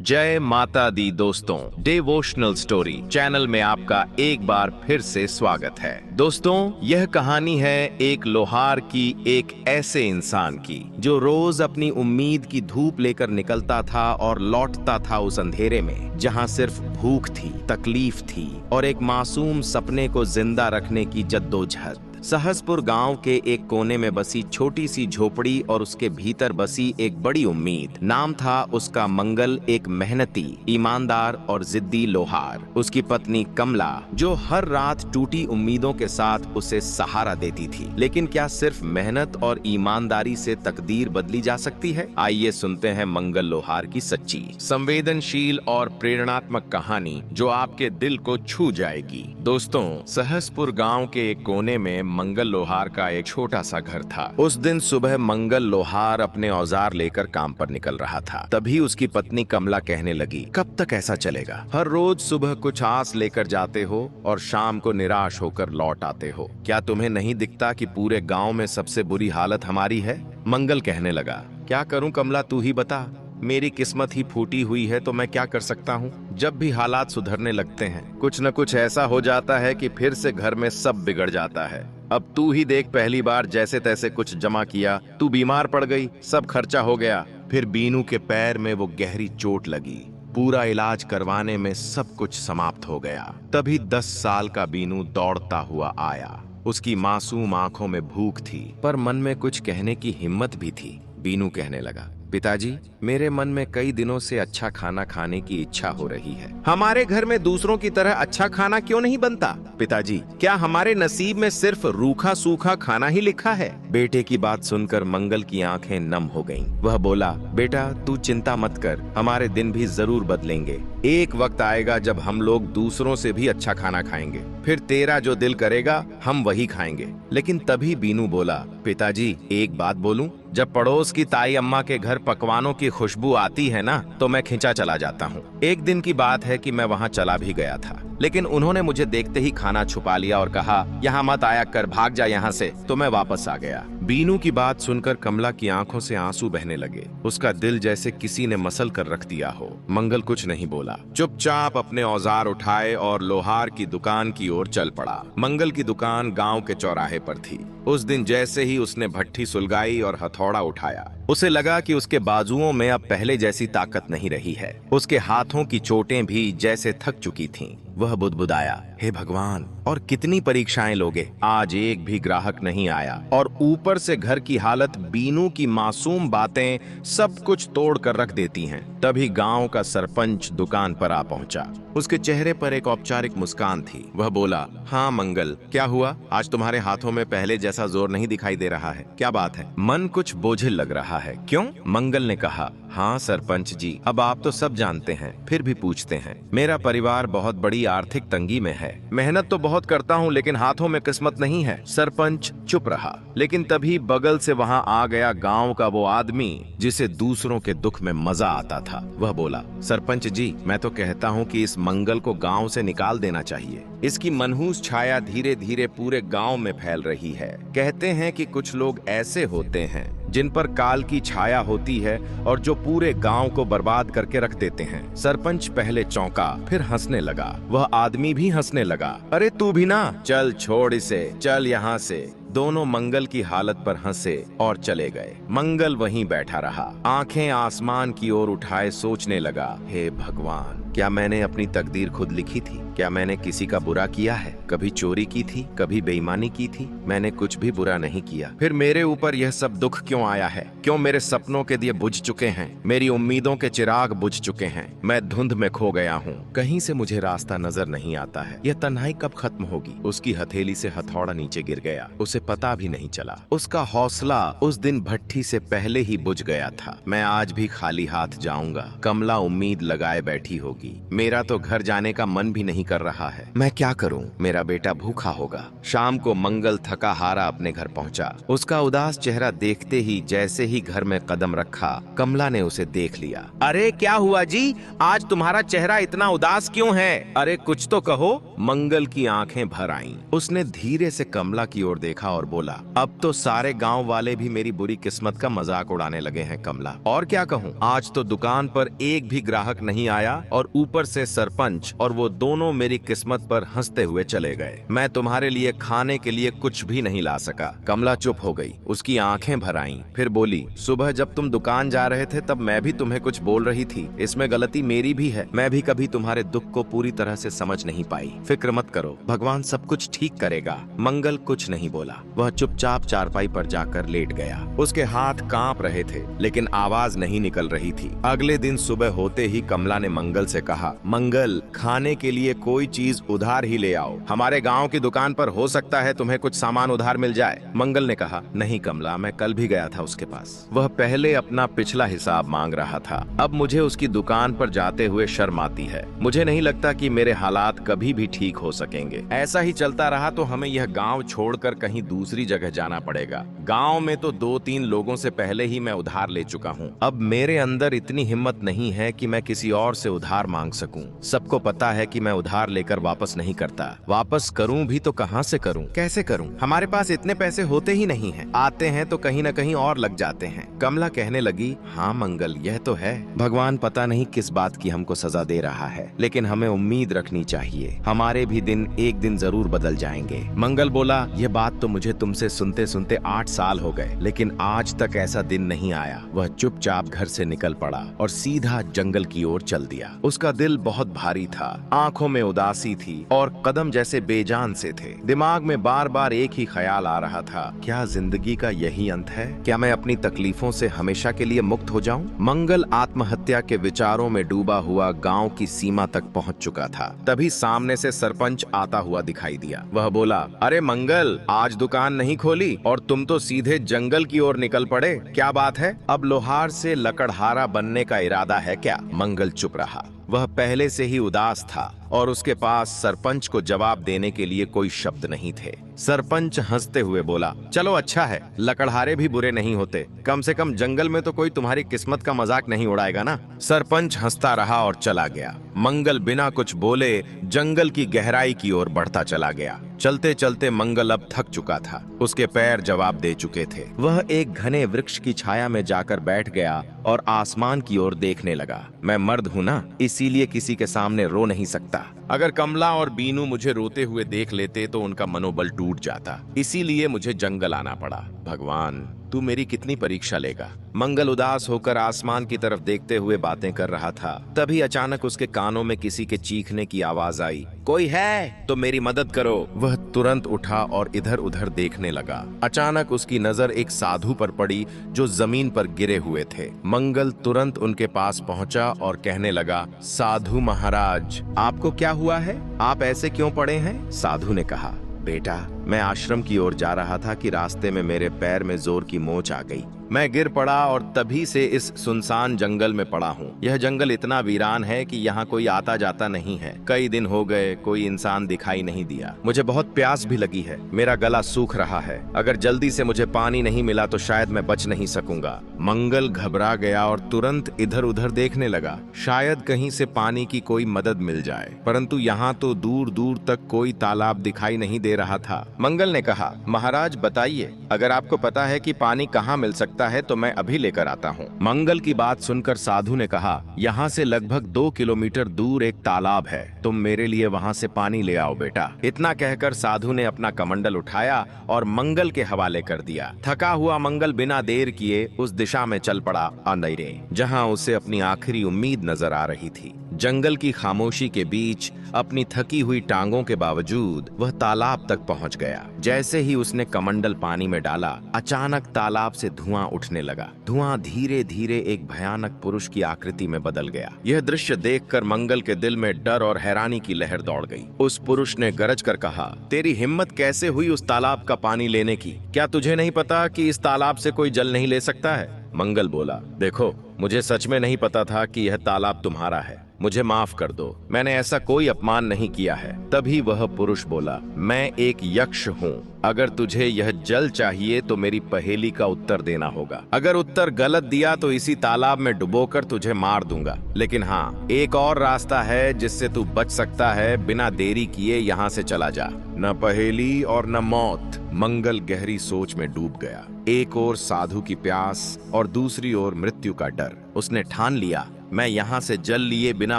जय माता दी दोस्तों, डिवोशनल स्टोरी चैनल में आपका एक बार फिर से स्वागत है। दोस्तों, यह कहानी है एक लोहार की, एक ऐसे इंसान की जो रोज अपनी उम्मीद की धूप लेकर निकलता था और लौटता था उस अंधेरे में जहां सिर्फ भूख थी, तकलीफ थी और एक मासूम सपने को जिंदा रखने की जद्दोजहद। सहसपुर गांव के एक कोने में बसी छोटी सी झोपड़ी और उसके भीतर बसी एक बड़ी उम्मीद। नाम था उसका मंगल, एक मेहनती, ईमानदार और जिद्दी लोहार। उसकी पत्नी कमला जो हर रात टूटी उम्मीदों के साथ उसे सहारा देती थी। लेकिन क्या सिर्फ मेहनत और ईमानदारी से तकदीर बदली जा सकती है? आइए सुनते हैं मंगल लोहार की सच्ची, संवेदनशील और प्रेरणात्मक कहानी जो आपके दिल को छू जाएगी। दोस्तों, सहसपुर गांव के एक कोने में मंगल लोहार का एक छोटा सा घर था। उस दिन सुबह मंगल लोहार अपने औजार लेकर काम पर निकल रहा था। तभी उसकी पत्नी कमला कहने लगी, कब तक ऐसा चलेगा? हर रोज सुबह कुछ आस लेकर जाते हो और शाम को निराश होकर लौट आते हो। क्या तुम्हें नहीं दिखता कि पूरे गांव में सबसे बुरी हालत हमारी है? मंगल कहने लगा, क्या करूं कमला, तू ही बता। मेरी किस्मत ही फूटी हुई है तो मैं क्या कर सकता हूँ। जब भी हालात सुधरने लगते हैं कुछ न कुछ ऐसा हो जाता है कि फिर से घर में सब बिगड़ जाता है। अब तू ही देख, पहली बार जैसे तैसे कुछ जमा किया, तू बीमार पड़ गई, सब खर्चा हो गया। फिर बीनू के पैर में वो गहरी चोट लगी। पूरा इलाज करवाने में सब कुछ समाप्त हो गया। तभी 10 साल का बीनू दौड़ता हुआ आया। उसकी मासूम आंखों में भूख थी पर मन में कुछ कहने की हिम्मत भी थी। बीनू कहने लगा, पिताजी, मेरे मन में कई दिनों से अच्छा खाना खाने की इच्छा हो रही है। हमारे घर में दूसरों की तरह अच्छा खाना क्यों नहीं बनता? पिताजी, क्या हमारे नसीब में सिर्फ रूखा सूखा खाना ही लिखा है? बेटे की बात सुनकर मंगल की आंखें नम हो गईं। वह बोला, बेटा तू चिंता मत कर, हमारे दिन भी जरूर बदलेंगे। एक वक्त आएगा जब हम लोग दूसरों से भी अच्छा खाना खाएंगे। फिर तेरा जो दिल करेगा हम वही खाएंगे। लेकिन तभी बीनू बोला, पिताजी एक बात बोलूं? जब पड़ोस की ताई अम्मा के घर पकवानों की खुशबू आती है ना, तो मैं खिंचा चला जाता हूँ। एक दिन की बात है कि मैं वहाँ चला भी गया था, लेकिन उन्होंने मुझे देखते ही खाना छुपा लिया और कहा, यहाँ मत आया कर, भाग जा यहाँ से। तो मैं वापस आ गया। बीनू की बात सुनकर कमला की आंखों से आंसू बहने लगे। उसका दिल जैसे किसी ने मसल कर रख दिया हो। मंगल कुछ नहीं बोला, चुपचाप अपने औजार उठाए और लोहार की दुकान की ओर चल पड़ा। मंगल की दुकान गांव के चौराहे पर थी। उस दिन जैसे ही उसने भट्ठी सुलगाई और हथौड़ा उठाया, उसे लगा कि उसके बाजुओं में अब पहले जैसी ताकत नहीं रही है। उसके हाथों की चोटें भी जैसे थक चुकी थीं। वह बुदबुदाया, हे भगवान, और कितनी परीक्षाएं लोगे? आज एक भी ग्राहक नहीं आया और ऊपर से घर की हालत, बीनू की मासूम बातें सब कुछ तोड़ कर रख देती हैं। तभी गांव का सरपंच दुकान पर आ पहुंचा। उसके चेहरे पर एक औपचारिक मुस्कान थी। वह बोला, हाँ मंगल, क्या हुआ? आज तुम्हारे हाथों में पहले जैसा जोर नहीं दिखाई दे रहा है, क्या बात है? मन कुछ बोझिल लग रहा है, क्यों? मंगल ने कहा, हाँ सरपंच जी, अब आप तो सब जानते हैं, फिर भी पूछते हैं। मेरा परिवार बहुत बड़ी आर्थिक तंगी में है। मेहनत तो बहुत करता हूँ लेकिन हाथों में किस्मत नहीं है। सरपंच चुप रहा, लेकिन तभी बगल से वहाँ आ गया गांव का वो आदमी जिसे दूसरों के दुख में मजा आता था। वह बोला, सरपंच जी, मैं तो कहता हूँ कि इस मंगल को गांव से निकाल देना चाहिए। इसकी मनहूस छाया धीरे धीरे पूरे गांव में फैल रही है। कहते हैं कि कुछ लोग ऐसे होते हैं जिन पर काल की छाया होती है और जो पूरे गांव को बर्बाद करके रख देते हैं। सरपंच पहले चौंका, फिर हंसने लगा। वह आदमी भी हंसने लगा, अरे तू भी ना, चल छोड़ इसे, चल यहाँ से। दोनों मंगल की हालत पर हंसे और चले गए। मंगल वहीं बैठा रहा, आंखें आसमान की ओर उठाए सोचने लगा, हे भगवान, क्या मैंने अपनी तकदीर खुद लिखी थी? क्या मैंने किसी का बुरा किया है? कभी चोरी की थी, कभी बेईमानी की थी? मैंने कुछ भी बुरा नहीं किया। फिर मेरे ऊपर यह सब दुख क्यों आया है? क्यों मेरे सपनों के दिए बुझ चुके हैं? मेरी उम्मीदों के चिराग बुझ चुके हैं। मैं धुंध में खो गया हूँ। कहीं से मुझे रास्ता नजर नहीं आता है। यह तन्हाई कब खत्म होगी? उसकी हथेली से हथौड़ा नीचे गिर गया। उसे पता भी नहीं चला। उसका हौसला उस दिन भट्ठी से पहले ही बुझ गया था। मैं आज भी खाली हाथ जाऊंगा। कमला उम्मीद लगाए बैठी होगी। मेरा तो घर जाने का मन भी नहीं कर रहा है। मैं क्या करूं? मेरा बेटा भूखा होगा। शाम को मंगल थका हारा अपने घर पहुंचा। उसका उदास चेहरा देखते ही जैसे ही घर में कदम रखा, कमला ने उसे देख लिया। अरे क्या हुआ जी, आज तुम्हारा चेहरा इतना उदास क्यों है? अरे कुछ तो कहो। मंगल की आंखें भर आईं। उसने धीरे से कमला की ओर देखा उठा और बोला, अब तो सारे गांव वाले भी मेरी बुरी किस्मत का मजाक उड़ाने लगे हैं कमला। और क्या कहूँ, आज तो दुकान पर एक भी ग्राहक नहीं आया और ऊपर से सरपंच और वो दोनों मेरी किस्मत पर हंसते हुए चले गए। मैं तुम्हारे लिए खाने के लिए कुछ भी नहीं ला सका। कमला चुप हो गई, उसकी आंखें भर आईं, फिर बोली, सुबह जब तुम दुकान जा रहे थे तब मैं भी तुम्हें कुछ बोल रही थी, इसमें गलती मेरी भी है। मैं भी कभी तुम्हारे दुख को पूरी तरह से समझ नहीं पाई। फिक्र मत करो, भगवान सब कुछ ठीक करेगा। मंगल कुछ नहीं बोला, वह चुपचाप चारपाई पर जाकर लेट गया। उसके हाथ कांप रहे थे लेकिन आवाज नहीं निकल रही थी। अगले दिन सुबह होते ही कमला ने मंगल से कहा, मंगल, खाने के लिए कोई चीज उधार ही ले आओ। हमारे गांव की दुकान पर हो सकता है तुम्हें कुछ सामान उधार मिल जाए। मंगल ने कहा, नहीं कमला, मैं कल भी गया था उसके पास। वह पहले अपना पिछला हिसाब मांग रहा था, अब मुझे उसकी दुकान पर जाते हुए शर्म आती है। मुझे नहीं लगता कि मेरे हालात कभी भी ठीक हो सकेंगे। ऐसा ही चलता रहा तो हमें यह गांव छोड़कर कहीं दूसरी जगह जाना पड़ेगा। गांव में तो 2-3 लोगों से पहले ही मैं उधार ले चुका हूं। अब मेरे अंदर इतनी हिम्मत नहीं है कि मैं किसी और से उधार मांग सकूं। सबको पता है कि मैं उधार लेकर वापस नहीं करता। वापस करूं भी तो कहां से करूं, कैसे करूं? हमारे पास इतने पैसे होते ही नहीं हैं। आते हैं तो कहीं न कहीं और लग जाते हैं। कमला कहने लगी, हाँ मंगल, यह तो है। भगवान पता नहीं किस बात की हमको सजा दे रहा है, लेकिन हमें उम्मीद रखनी चाहिए। हमारे भी दिन एक दिन जरूर बदल जाएंगे। मंगल बोला, यह बात तो मुझे तुमसे सुनते सुनते 8 साल हो गए, लेकिन आज तक ऐसा दिन नहीं आया। वह चुपचाप घर से निकल पड़ा और सीधा जंगल की ओर चल दिया। उसका दिल बहुत भारी था, आंखों में उदासी थी और कदम जैसे बेजान से थे। दिमाग में बार बार एक ही ख्याल आ रहा था, क्या जिंदगी का यही अंत है? क्या मैं अपनी तकलीफों से हमेशा के लिए मुक्त हो जाऊं? मंगल आत्महत्या के विचारों में डूबा हुआ गांव की सीमा तक पहुंच चुका था। तभी सामने से सरपंच आता हुआ दिखाई दिया। वह बोला, अरे मंगल, आज दुकान नहीं खोली और तुम तो सीधे जंगल की ओर निकल पड़े, क्या बात है? अब लोहार से लकड़हारा बनने का इरादा है क्या? मंगल चुप रहा। वह पहले से ही उदास था और उसके पास सरपंच को जवाब देने के लिए कोई शब्द नहीं थे। सरपंच हंसते हुए बोला, चलो अच्छा है, लकड़हारे भी बुरे नहीं होते। कम से कम जंगल में तो कोई तुम्हारी किस्मत का मजाक नहीं उड़ाएगा ना। सरपंच हंसता रहा और चला गया। मंगल बिना कुछ बोले जंगल की गहराई की ओर बढ़ता चला गया। चलते चलते मंगल अब थक चुका था, उसके पैर जवाब दे चुके थे। वह एक घने वृक्ष की छाया में जाकर बैठ गया और आसमान की ओर देखने लगा। मैं मर्द हूं ना, इसीलिए किसी के सामने रो नहीं सकता। अगर कमला और बीनू मुझे रोते हुए देख लेते तो उनका मनोबल टूट जाता, इसीलिए मुझे जंगल आना पड़ा। भगवान, तू मेरी कितनी परीक्षा लेगा? मंगल उदास होकर आसमान की तरफ देखते हुए बातें कर रहा था। तभी अचानक उसके कानों में किसी के चीखने की आवाज आई, कोई है तो मेरी मदद करो। वह तुरंत उठा और इधर उधर देखने लगा। अचानक उसकी नजर एक साधु पर पड़ी जो जमीन पर गिरे हुए थे। मंगल तुरंत उनके पास पहुंचा और कहने लगा, साधु महाराज, आपको क्या हुआ है? आप ऐसे क्यों पड़े हैं? साधु ने कहा, बेटा, मैं आश्रम की ओर जा रहा था कि रास्ते में मेरे पैर में जोर की मोच आ गई। मैं गिर पड़ा और तभी से इस सुनसान जंगल में पड़ा हूँ। यह जंगल इतना वीरान है कि यहाँ कोई आता जाता नहीं है। कई दिन हो गए, कोई इंसान दिखाई नहीं दिया। मुझे बहुत प्यास भी लगी है, मेरा गला सूख रहा है। अगर जल्दी से मुझे पानी नहीं मिला तो शायद मैं बच नहीं सकूंगा। मंगल घबरा गया और तुरंत इधर उधर देखने लगा, शायद कहीं से पानी की कोई मदद मिल जाए, परंतु यहाँ तो दूर दूर तक कोई तालाब दिखाई नहीं दे रहा था। मंगल ने कहा, महाराज बताइए, अगर आपको पता है कि पानी कहाँ मिल सकता है तो मैं अभी लेकर आता हूँ। मंगल की बात सुनकर साधु ने कहा, यहाँ से लगभग 2 किलोमीटर दूर एक तालाब है, तुम मेरे लिए वहाँ से पानी ले आओ बेटा। इतना कहकर साधु ने अपना कमंडल उठाया और मंगल के हवाले कर दिया। थका हुआ मंगल बिना देर किए उस दिशा में चल पड़ा, अंधेरे, जहाँ उसे अपनी आखिरी उम्मीद नजर आ रही थी। जंगल की खामोशी के बीच अपनी थकी हुई टांगों के बावजूद वह तालाब तक पहुंच गया। जैसे ही उसने कमंडल पानी में डाला, अचानक तालाब से धुआं उठने लगा। धुआं धीरे धीरे एक भयानक पुरुष की आकृति में बदल गया। यह दृश्य देखकर मंगल के दिल में डर और हैरानी की लहर दौड़ गई। उस पुरुष ने गरज कर कहा, तेरी हिम्मत कैसे हुई उस तालाब का पानी लेने की? क्या तुझे नहीं पता कि इस तालाब से कोई जल नहीं ले सकता है? मंगल बोला, देखो, मुझे सच में नहीं पता था कि यह तालाब तुम्हारा है। मुझे माफ कर दो, मैंने ऐसा कोई अपमान नहीं किया है। तभी वह पुरुष बोला, मैं एक यक्ष हूँ। अगर तुझे यह जल चाहिए तो मेरी पहेली का उत्तर देना होगा। अगर उत्तर गलत दिया तो इसी तालाब में डुबोकर तुझे मार दूंगा। लेकिन हाँ, एक और रास्ता है जिससे तू बच सकता है। बिना देरी किए यहाँ से चला जा। न पहेली और न मौत। मंगल गहरी सोच में डूब गया। एक ओर साधु की प्यास और दूसरी ओर मृत्यु का डर। उसने ठान लिया, मैं यहाँ से जल लिए बिना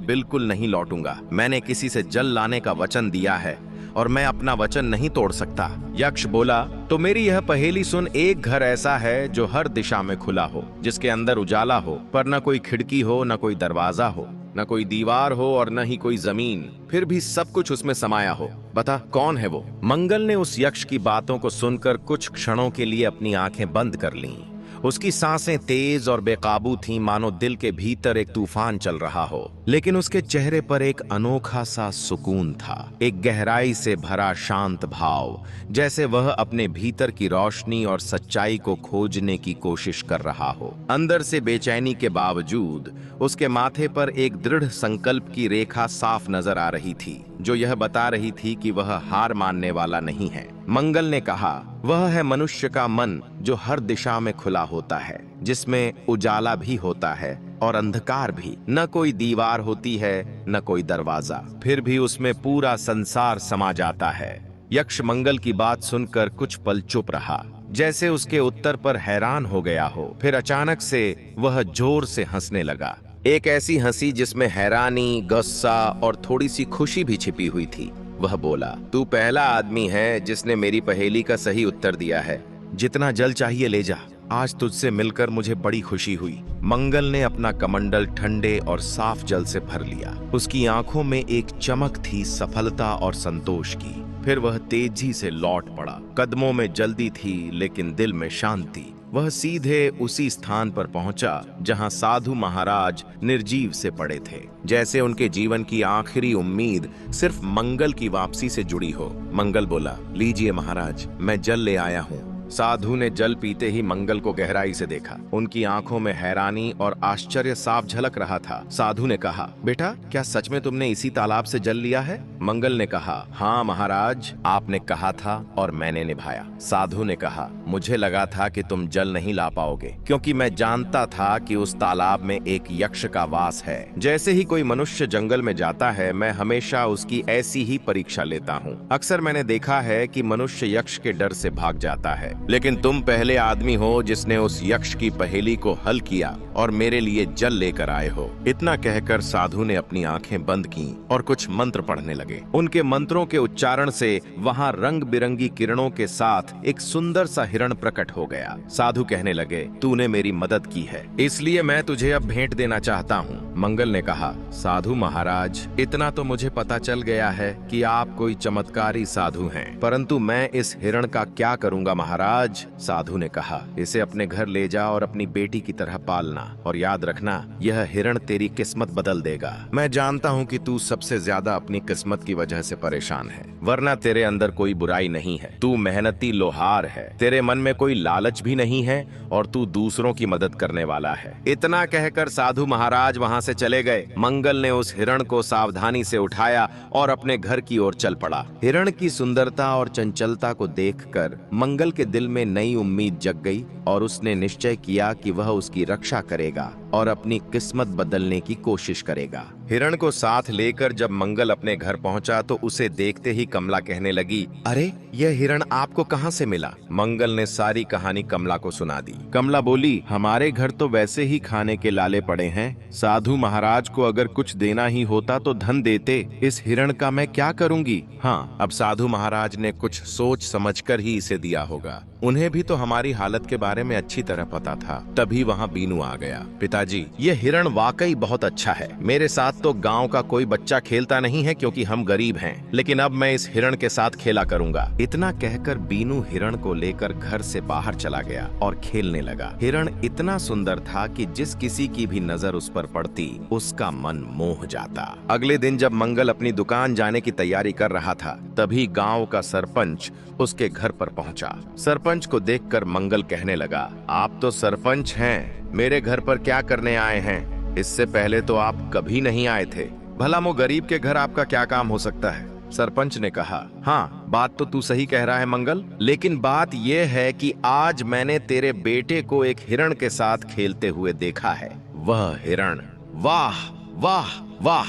बिल्कुल नहीं लौटूंगा। मैंने किसी से जल लाने का वचन दिया है और मैं अपना वचन नहीं तोड़ सकता। यक्ष बोला, तो मेरी यह पहेली सुन। एक घर ऐसा है जो हर दिशा में खुला हो, जिसके अंदर उजाला हो, पर न कोई खिड़की हो, न कोई दरवाजा हो, न कोई दीवार हो और न ही कोई जमीन, फिर भी सब कुछ उसमें समाया हो। बता कौन है वो? मंगल ने उस यक्ष की बातों को सुनकर कुछ क्षणों के लिए अपनी आंखें बंद कर लीं। उसकी सांसें तेज और बेकाबू थीं, मानो दिल के भीतर एक तूफान चल रहा हो। लेकिन उसके चेहरे पर एक अनोखा सा सुकून था, एक गहराई से भरा शांत भाव, जैसे वह अपने भीतर की रोशनी और सच्चाई को खोजने की कोशिश कर रहा हो। अंदर से बेचैनी के बावजूद उसके माथे पर एक दृढ़ संकल्प की रेखा साफ नजर आ रही थी, जो यह बता रही थी कि वह हार मानने वाला नहीं है। मंगल ने कहा, वह है मनुष्य का मन जो हर दिशा में खुला होता है, जिसमें उजाला भी होता है और अंधकार भी। न कोई दीवार होती है, न कोई दरवाजा, फिर भी उसमें पूरा संसार समा जाता है। यक्ष मंगल की बात सुनकर कुछ पल चुप रहा, जैसे उसके उत्तर पर हैरान हो गया हो। फिर अचानक से वह जोर से हंसने लगा, एक ऐसी हंसी जिसमें हैरानी, गुस्सा और थोड़ी सी खुशी भी छिपी हुई थी। वह बोला, तू पहला आदमी है जिसने मेरी पहेली का सही उत्तर दिया है। जितना जल चाहिए ले जा। आज तुझसे मिलकर मुझे बड़ी खुशी हुई। मंगल ने अपना कमंडल ठंडे और साफ जल से भर लिया। उसकी आंखों में एक चमक थी, सफलता और संतोष की। फिर वह तेजी से लौट पड़ा। कदमों में जल्दी थी लेकिन दिल में शांति। वह सीधे उसी स्थान पर पहुंचा जहां साधु महाराज निर्जीव से पड़े थे, जैसे उनके जीवन की आखिरी उम्मीद सिर्फ मंगल की वापसी से जुड़ी हो। मंगल बोला, लीजिए महाराज, मैं जल ले आया हूँ। साधु ने जल पीते ही मंगल को गहराई से देखा। उनकी आंखों में हैरानी और आश्चर्य साफ झलक रहा था। साधु ने कहा, बेटा, क्या सच में तुमने इसी तालाब से जल लिया है? मंगल ने कहा, हाँ महाराज, आपने कहा था और मैंने निभाया। साधु ने कहा, मुझे लगा था कि तुम जल नहीं ला पाओगे, क्योंकि मैं जानता था कि उस तालाब में एक यक्ष का वास है। जैसे ही कोई मनुष्य जंगल में जाता है, मैं हमेशा उसकी ऐसी ही परीक्षा लेता हूँ। अक्सर मैंने देखा है कि मनुष्य यक्ष के डर से भाग जाता है, लेकिन तुम पहले आदमी हो जिसने उस यक्ष की पहेली को हल किया और मेरे लिए जल लेकर आए हो। इतना कहकर साधु ने अपनी आंखें बंद की और कुछ मंत्र पढ़ने लगे। उनके मंत्रों के उच्चारण से वहां रंग बिरंगी किरणों के साथ एक सुंदर सा हिरण प्रकट हो गया। साधु कहने लगे, तूने मेरी मदद की है, इसलिए मैं तुझे अब भेंट देना चाहता हूँ। मंगल ने कहा, साधु महाराज, इतना तो मुझे पता चल गया है कि आप कोई चमत्कारी साधु हैं, परंतु मैं इस हिरण का क्या करूँगा महाराज? साधु ने कहा, इसे अपने घर ले जा और अपनी बेटी की तरह पालना, और याद रखना, यह हिरण तेरी किस्मत बदल देगा। मैं जानता हूँ कि तू सबसे ज्यादा अपनी किस्मत की वजह से परेशान है, वरना तेरे अंदर कोई बुराई नहीं है। तू मेहनती लोहार है, तेरे मन में कोई लालच भी नहीं है और तू दूसरों की मदद करने वाला है। इतना कहकर साधु महाराज वहां से चले गए। मंगल ने उस हिरण को सावधानी से उठाया और अपने घर की ओर चल पड़ा। हिरण की सुंदरता और चंचलता को देखकर मंगल के दिल में नई उम्मीद जग गई और उसने निश्चय किया कि वह उसकी रक्षा करेगा और अपनी किस्मत बदलने की कोशिश करेगा। हिरण को साथ लेकर जब मंगल अपने घर पहुंचा तो उसे देखते ही कमला कहने लगी, अरे यह हिरण आपको कहां से मिला? मंगल ने सारी कहानी कमला को सुना दी। कमला बोली, हमारे घर तो वैसे ही खाने के लाले पड़े हैं। साधु महाराज को अगर कुछ देना ही होता तो धन देते, इस हिरण का मैं क्या करूंगी? हाँ, अब साधु महाराज ने कुछ सोच समझकर ही इसे दिया होगा। उन्हें भी तो हमारी हालत के बारे में अच्छी तरह पता था। तभी वहाँ बीनू आ गया। पिताजी, ये हिरण वाकई बहुत अच्छा है। मेरे साथ तो गांव का कोई बच्चा खेलता नहीं है क्योंकि हम गरीब हैं, लेकिन अब मैं इस हिरण के साथ खेला करूंगा। इतना कहकर बीनू हिरण को लेकर घर से बाहर चला गया और खेलने लगा। हिरण इतना सुंदर था कि जिस किसी की भी नजर उस पर पड़ती उसका मन मोह जाता। अगले दिन जब मंगल अपनी दुकान जाने की तैयारी कर रहा था, तभी गाँव का सरपंच उसके घर पर पहुंचा। सरपंच को देखकर मंगल कहने लगा, आप तो सरपंच हैं, मेरे घर पर क्या करने आए हैं? इससे पहले तो आप कभी नहीं आए थे। भला वो गरीब के घर आपका क्या काम हो सकता है? सरपंच ने कहा, हाँ बात तो तू सही कह रहा है मंगल, लेकिन बात यह है कि आज मैंने तेरे बेटे को एक हिरण के साथ खेलते हुए देखा है। वह हिरण वाह वाह वाह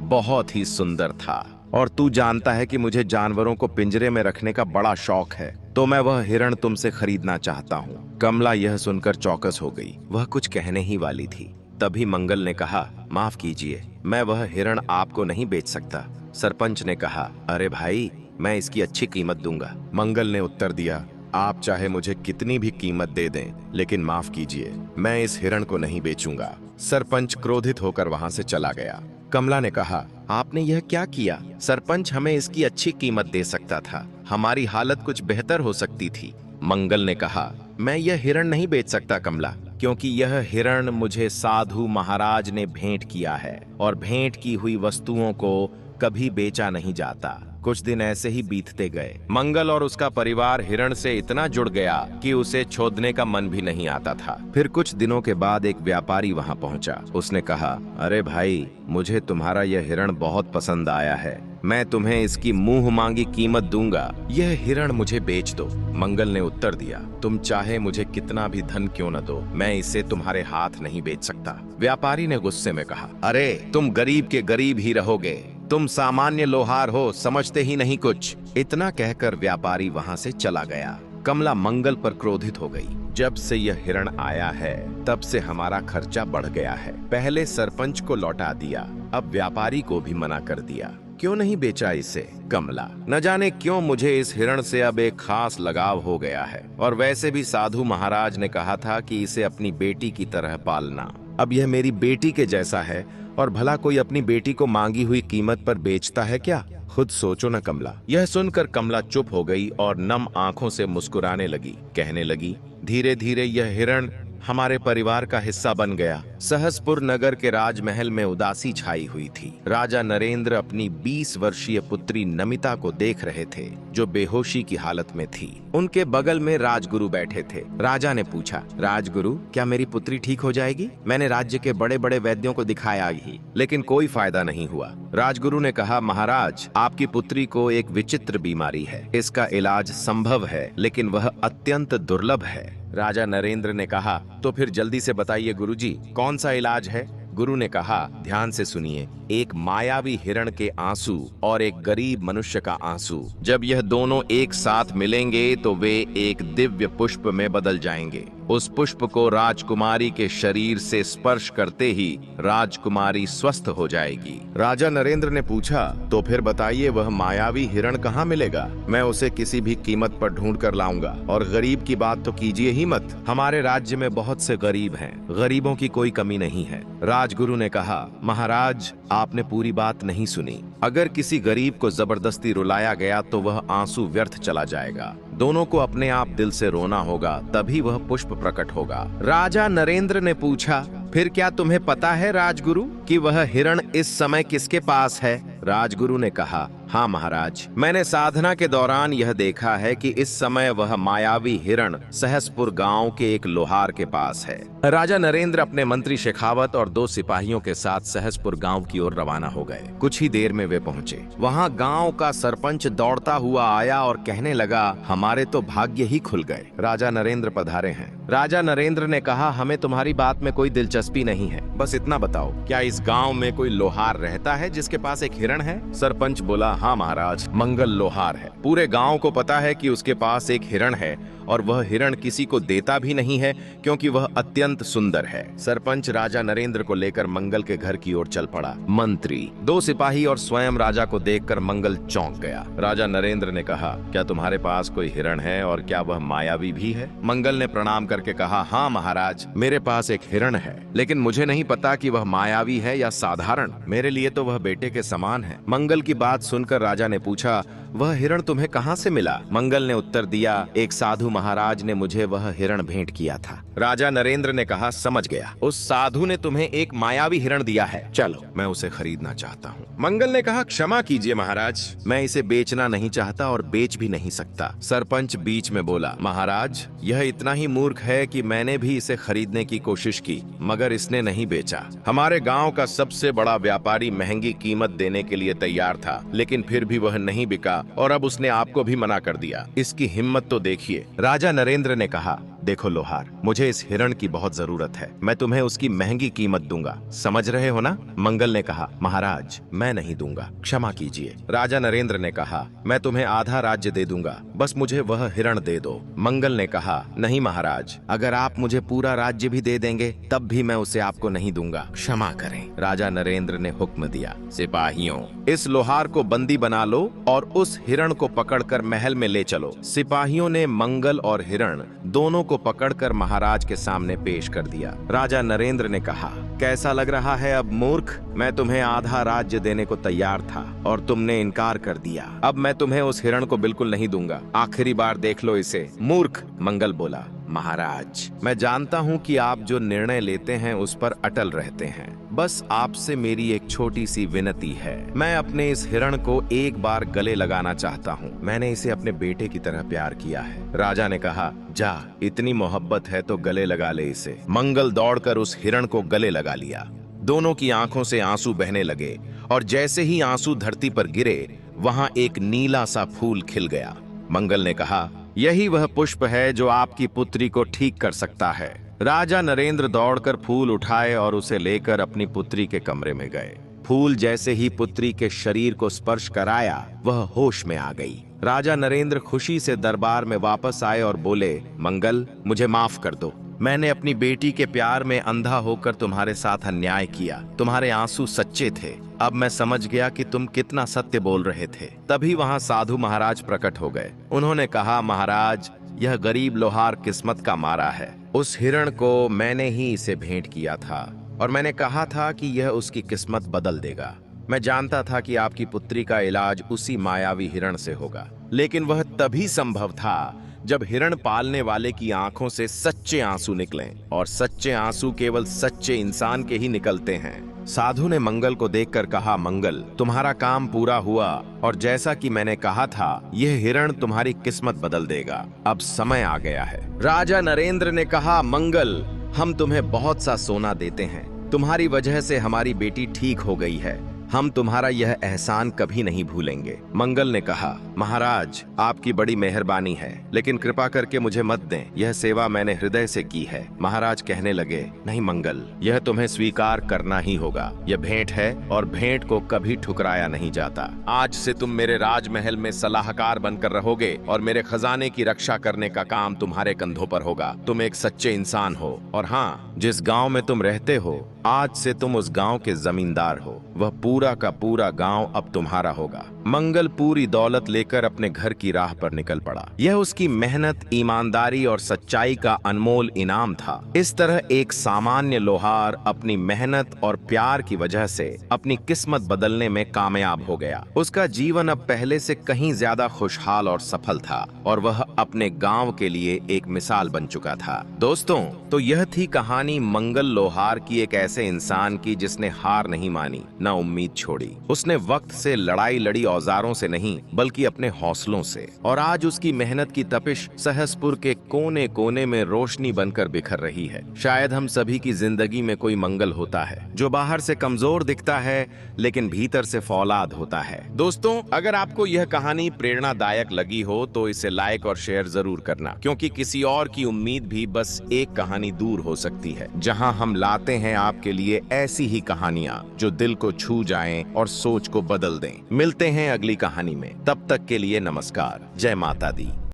बहुत ही सुंदर था। और तू जानता है कि मुझे जानवरों को पिंजरे में रखने का बड़ा शौक है, तो मैं वह हिरण तुमसे खरीदना चाहता हूँ। कमला यह सुनकर चौकस हो गई। वह कुछ कहने ही वाली थी, तभी मंगल ने कहा, माफ कीजिए, मैं वह हिरण आपको नहीं बेच सकता। सरपंच ने कहा, अरे भाई, मैं इसकी अच्छी कीमत दूंगा। मंगल ने उत्तर दिया, आप चाहे मुझे कितनी भी कीमत दे दें, लेकिन माफ कीजिए, मैं इस हिरण को नहीं बेचूंगा। सरपंच क्रोधित होकर वहां से चला गया। कमला ने कहा, आपने यह क्या किया? सरपंच हमें इसकी अच्छी कीमत दे सकता था, हमारी हालत कुछ बेहतर हो सकती थी। मंगल ने कहा, मैं यह हिरण नहीं बेच सकता कमला, क्योंकि यह हिरण मुझे साधु महाराज ने भेंट किया है, और भेंट की हुई वस्तुओं को कभी बेचा नहीं जाता। कुछ दिन ऐसे ही बीतते गए। मंगल और उसका परिवार हिरण से इतना जुड़ गया कि उसे छोड़ने का मन भी नहीं आता था। फिर कुछ दिनों के बाद एक व्यापारी वहां पहुंचा। उसने कहा, अरे भाई, मुझे तुम्हारा यह हिरण बहुत पसंद आया है, मैं तुम्हें इसकी मुंह मांगी कीमत दूंगा, यह हिरण मुझे बेच दो। मंगल ने उत्तर दिया, तुम चाहे मुझे कितना भी धन क्यों न दो, मैं इसे तुम्हारे हाथ नहीं बेच सकता। व्यापारी ने गुस्से में कहा, अरे तुम गरीब के गरीब ही रहोगे, तुम सामान्य लोहार हो, समझते ही नहीं कुछ। इतना कहकर व्यापारी वहां से चला गया। कमला मंगल पर क्रोधित हो गई। जब से यह हिरण आया है, तब से हमारा खर्चा बढ़ गया है। पहले सरपंच को लौटा दिया, अब व्यापारी को भी मना कर दिया। क्यों नहीं बेचा इसे? कमला, न जाने क्यों मुझे इस हिरण से अब एक खास लगाव हो गया है, और वैसे भी साधु महाराज ने कहा था कि इसे अपनी बेटी की तरह पालना। अब यह मेरी बेटी के जैसा है, और भला कोई अपनी बेटी को मांगी हुई कीमत पर बेचता है क्या? खुद सोचो न कमला। यह सुनकर कमला चुप हो गई और नम आंखों से मुस्कुराने लगी। कहने लगी, धीरे धीरे यह हिरण हमारे परिवार का हिस्सा बन गया। सहसपुर नगर के राजमहल में उदासी छाई हुई थी। राजा नरेंद्र अपनी 20 वर्षीय पुत्री नमिता को देख रहे थे, जो बेहोशी की हालत में थी। उनके बगल में राजगुरु बैठे थे। राजा ने पूछा, राजगुरु, क्या मेरी पुत्री ठीक हो जाएगी? मैंने राज्य के बड़े बड़े वैद्यों को दिखाया ही, लेकिन कोई फायदा नहीं हुआ। राजगुरु ने कहा, महाराज, आपकी पुत्री को एक विचित्र बीमारी है, इसका इलाज संभव है, लेकिन वह अत्यंत दुर्लभ है। राजा नरेंद्र ने कहा, तो फिर जल्दी से बताइए गुरुजी, कौन सा इलाज है? गुरु ने कहा, ध्यान से सुनिए, एक मायावी हिरण के आंसू और एक गरीब मनुष्य का आंसू, जब यह दोनों एक साथ मिलेंगे तो वे एक दिव्य पुष्प में बदल जाएंगे। उस पुष्प को राजकुमारी के शरीर से स्पर्श करते ही राजकुमारी स्वस्थ हो जाएगी। राजा नरेंद्र ने पूछा, तो फिर बताइए वह मायावी हिरण कहाँ मिलेगा? मैं उसे किसी भी कीमत पर ढूंढ कर लाऊंगा। और गरीब की बात तो कीजिए ही मत, हमारे राज्य में बहुत से गरीब हैं, गरीबों की कोई कमी नहीं है। राजगुरु ने कहा, महाराज, आपने पूरी बात नहीं सुनी। अगर किसी गरीब को जबरदस्ती रुलाया गया तो वह आंसू व्यर्थ चला जाएगा। दोनों को अपने आप दिल से रोना होगा, तभी वह पुष्प प्रकट होगा। राजा नरेंद्र ने पूछा, फिर क्या तुम्हें पता है राजगुरु कि वह हिरण इस समय किसके पास है? राजगुरु ने कहा, हाँ महाराज, मैंने साधना के दौरान यह देखा है कि इस समय वह मायावी हिरण सहसपुर गांव के एक लोहार के पास है। राजा नरेंद्र अपने मंत्री शेखावत और 2 सिपाहियों के साथ सहसपुर गांव की ओर रवाना हो गए। कुछ ही देर में वे पहुंचे। वहां गांव का सरपंच दौड़ता हुआ आया और कहने लगा, हमारे तो भाग्य ही खुल गए, राजा नरेंद्र पधारे हैं। राजा नरेंद्र ने कहा, हमें तुम्हारी बात में कोई दिलचस्पी नहीं है, बस इतना बताओ, क्या इस गांव में कोई लोहार रहता है जिसके पास एक हिरण है? सरपंच बोला, हाँ महाराज, मंगल लोहार है। पूरे गांव को पता है कि उसके पास एक हिरण है, और वह हिरण किसी को देता भी नहीं है, क्योंकि वह अत्यंत सुंदर है। सरपंच राजा नरेंद्र को लेकर मंगल के घर की ओर चल पड़ा। मंत्री, 2 सिपाही और स्वयं राजा को देखकर मंगल चौंक गया। राजा नरेंद्र ने कहा, क्या तुम्हारे पास कोई हिरण है, और क्या वह मायावी भी है? मंगल ने प्रणाम करके कहा, हाँ महाराज, मेरे पास एक हिरण है, लेकिन मुझे नहीं पता कि वह मायावी है या साधारण। मेरे लिए तो वह बेटे के समान है। मंगल की बात सुनकर सुनकर राजा ने पूछा, वह हिरण तुम्हें कहाँ से मिला? मंगल ने उत्तर दिया, एक साधु महाराज ने मुझे वह हिरण भेंट किया था। राजा नरेंद्र ने कहा, समझ गया, उस साधु ने तुम्हें एक मायावी हिरण दिया है। चलो, मैं उसे खरीदना चाहता हूँ। मंगल ने कहा, क्षमा कीजिए महाराज, मैं इसे बेचना नहीं चाहता और बेच भी नहीं सकता। सरपंच बीच में बोला, महाराज, यह इतना ही मूर्ख है कि मैंने भी इसे खरीदने की कोशिश की, मगर इसने नहीं बेचा। हमारे गांव का सबसे बड़ा व्यापारी महंगी कीमत देने के लिए तैयार था, लेकिन फिर भी वह नहीं बिका और अब उसने आपको भी मना कर दिया। इसकी हिम्मत तो देखिए। राजा नरेंद्र ने कहा, देखो लोहार, मुझे इस हिरण की बहुत जरूरत है, मैं तुम्हें उसकी महंगी कीमत दूंगा, समझ रहे हो ना? मंगल ने कहा, महाराज, मैं नहीं दूंगा, क्षमा कीजिए। राजा नरेंद्र ने कहा, मैं तुम्हें आधा राज्य दे दूंगा, बस मुझे वह हिरण दे दो। मंगल ने कहा, नहीं महाराज, अगर आप मुझे पूरा राज्य भी दे देंगे तब भी मैं उसे आपको नहीं दूंगा, क्षमा करें। राजा नरेंद्र ने हुक्म दिया, सिपाहियों, इस लोहार को बंदी बना लो और उस हिरण को पकड़कर महल में ले चलो। सिपाहियों ने मंगल और हिरण दोनों को पकड़कर महाराज के सामने पेश कर दिया। राजा नरेंद्र ने कहा, कैसा लग रहा है अब मूर्ख? मैं तुम्हें आधा राज्य देने को तैयार था और तुमने इनकार कर दिया। अब मैं तुम्हें उस हिरण को बिल्कुल नहीं दूंगा, आखिरी बार देख लो इसे। मूर्ख, मंगल बोला, महाराज, मैं जानता हूँ कि आप जो निर्णय लेते हैं उस पर अटल रहते हैं, बस आपसे मेरी एक छोटी सी विनती है। मैं अपने इस हिरण को एक बार गले लगाना चाहता हूँ, मैंने इसे अपने बेटे की तरह प्यार किया है। राजा ने कहा, जा, इतनी मोहब्बत है तो गले लगा ले इसे। मंगल दौड़कर उस हिरण को गले लगा लिया। दोनों की आंखों से आंसू बहने लगे और जैसे ही आंसू धरती पर गिरे, वहां एक नीला सा फूल खिल गया। मंगल ने कहा, यही वह पुष्प है जो आपकी पुत्री को ठीक कर सकता है। राजा नरेंद्र दौड़कर फूल उठाए और उसे लेकर अपनी पुत्री के कमरे में गए। फूल जैसे ही पुत्री के शरीर को स्पर्श कराया, वह होश में आ गई। राजा नरेंद्र खुशी से दरबार में वापस आए और बोले, मंगल, मुझे माफ कर दो, मैंने अपनी बेटी के प्यार में अंधा होकर तुम्हारे साथ अन्याय किया। तुम्हारे आंसू सच्चे थे, अब मैं समझ गया कि तुम कितना सत्य बोल रहे थे। तभी वहां साधु महाराज प्रकट हो गए। उन्होंने कहा, महाराज, यह गरीब लोहार किस्मत का मारा है। उस हिरण को मैंने ही इसे भेंट किया था और मैंने कहा था कि यह उसकी किस्मत बदल देगा। मैं जानता था कि आपकी पुत्री का इलाज उसी मायावी हिरण से होगा, लेकिन वह तभी संभव था जब हिरण पालने वाले की आंखों से सच्चे आंसू निकलें, और सच्चे आंसू केवल सच्चे इंसान के ही निकलते हैं। साधु ने मंगल को देखकर कहा, मंगल, तुम्हारा काम पूरा हुआ और जैसा कि मैंने कहा था, यह हिरण तुम्हारी किस्मत बदल देगा। अब समय आ गया है। राजा नरेंद्र ने कहा, मंगल, हम तुम्हें बहुत सा सोना देते हैं, तुम्हारी वजह से हमारी बेटी ठीक हो गई है, हम तुम्हारा यह एहसान कभी नहीं भूलेंगे। मंगल ने कहा, महाराज, आपकी बड़ी मेहरबानी है, लेकिन कृपा करके मुझे मत दें, यह सेवा मैंने हृदय से की है। महाराज कहने लगे, नहीं मंगल, यह तुम्हें स्वीकार करना ही होगा। यह भेंट है और भेंट को कभी ठुकराया नहीं जाता। आज से तुम मेरे राजमहल में सलाहकार बनकर रहोगे और मेरे खजाने की रक्षा करने का काम तुम्हारे कंधों पर होगा। तुम एक सच्चे इंसान हो और हाँ, जिस गांव में तुम रहते हो, आज से तुम उस गांव के जमींदार हो। वह पूरा का पूरा गांव अब तुम्हारा होगा। मंगल पूरी दौलत लेकर अपने घर की राह पर निकल पड़ा। यह उसकी मेहनत, ईमानदारी और सच्चाई का अनमोल इनाम था। इस तरह एक सामान्य लोहार अपनी मेहनत और प्यार की वजह से अपनी किस्मत बदलने में कामयाब हो गया। उसका जीवन अब पहले से कहीं ज्यादा खुशहाल और सफल था और वह अपने गांव के लिए एक मिसाल बन चुका था। दोस्तों, तो यह थी कहानी मंगल लोहार की, एक ऐसे इंसान की जिसने हार नहीं मानी, न उम्मीद छोड़ी। उसने वक्त से लड़ाई लड़ी, औजारों से नहीं बल्कि अपने हौसलों से, और आज उसकी मेहनत की तपिश सहसपुर के कोने कोने में रोशनी बनकर बिखर रही है। शायद हम सभी की जिंदगी में कोई मंगल होता है जो बाहर से कमजोर दिखता है लेकिन भीतर से फौलाद होता है। दोस्तों, अगर आपको यह कहानी प्रेरणादायक लगी हो तो इसे लाइक और शेयर जरूर करना, क्योंकि किसी और की उम्मीद भी बस एक कहानी दूर हो सकती है। जहां हम लाते हैं आपके लिए ऐसी ही कहानियां जो दिल को छू जाएं और सोच को बदल दें। मिलते हैं अगली कहानी में, तब तक के लिए नमस्कार। जय माता दी।